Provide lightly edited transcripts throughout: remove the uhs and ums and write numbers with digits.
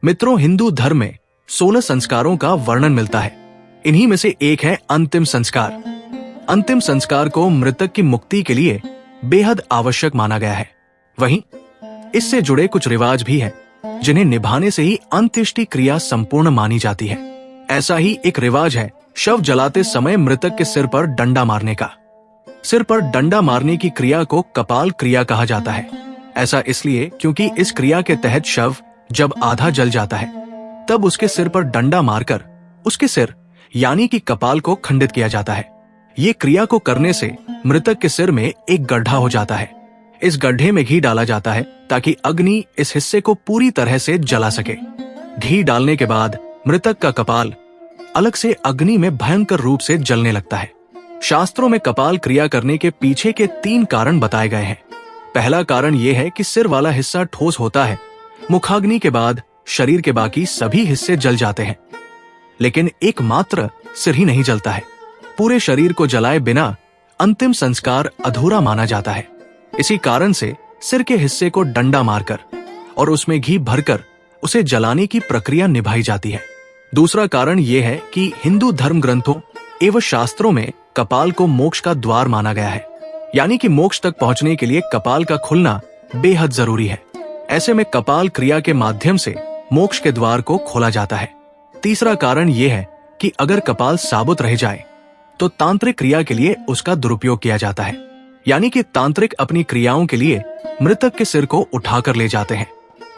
मित्रों, हिंदू धर्म में 16 संस्कारों का वर्णन मिलता है। इन्हीं में से एक है अंतिम संस्कार। अंतिम संस्कार को मृतक की मुक्ति के लिए बेहद आवश्यक माना गया है। वहीं इससे जुड़े कुछ रिवाज भी हैं, जिन्हें निभाने से ही अंत्येष्टि क्रिया संपूर्ण मानी जाती है। ऐसा ही एक रिवाज है शव जलाते समय मृतक के सिर पर डंडा मारने का। सिर पर डंडा मारने की क्रिया को कपाल क्रिया कहा जाता है। ऐसा इसलिए क्योंकि इस क्रिया के तहत शव जब आधा जल जाता है तब उसके सिर पर डंडा मारकर उसके सिर यानी कि कपाल को खंडित किया जाता है। ये क्रिया को करने से मृतक के सिर में एक गड्ढा हो जाता है। इस गड्ढे में घी डाला जाता है ताकि अग्नि इस हिस्से को पूरी तरह से जला सके। घी डालने के बाद मृतक का कपाल अलग से अग्नि में भयंकर रूप से जलने लगता है। शास्त्रों में कपाल क्रिया करने के पीछे के 3 कारण बताए गए हैं। पहला कारण यह है कि सिर वाला हिस्सा ठोस होता है। मुखाग्नि के बाद शरीर के बाकी सभी हिस्से जल जाते हैं, लेकिन एकमात्र सिर ही नहीं जलता है। पूरे शरीर को जलाए बिना अंतिम संस्कार अधूरा माना जाता है। इसी कारण से सिर के हिस्से को डंडा मारकर और उसमें घी भरकर उसे जलाने की प्रक्रिया निभाई जाती है। दूसरा कारण यह है कि हिंदू धर्म ग्रंथों एवं शास्त्रों में कपाल को मोक्ष का द्वार माना गया है, यानी कि मोक्ष तक पहुंचने के लिए कपाल का खुलना बेहद जरूरी है। ऐसे में कपाल क्रिया के माध्यम से मोक्ष के द्वार को खोला जाता है। तीसरा कारण यह है कि अगर कपाल साबुत रह जाए तो तांत्रिक क्रिया के लिए उसका दुरुपयोग किया जाता है, यानी कि तांत्रिक अपनी क्रियाओं के लिए मृतक के सिर को उठाकर ले जाते हैं।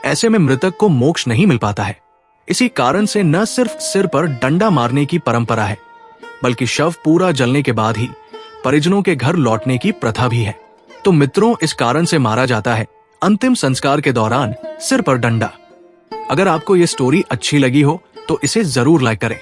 ऐसे में मृतक को मोक्ष नहीं मिल पाता है। इसी कारण से न सिर्फ सिर पर डंडा मारने की परंपरा है, बल्कि शव पूरा जलने के बाद ही परिजनों के घर लौटने की प्रथा भी है। तो मित्रों, इस कारण से मारा जाता है अंतिम संस्कार के दौरान सिर पर डंडा। अगर आपको ये स्टोरी अच्छी लगी हो तो इसे जरूर लाइक करें।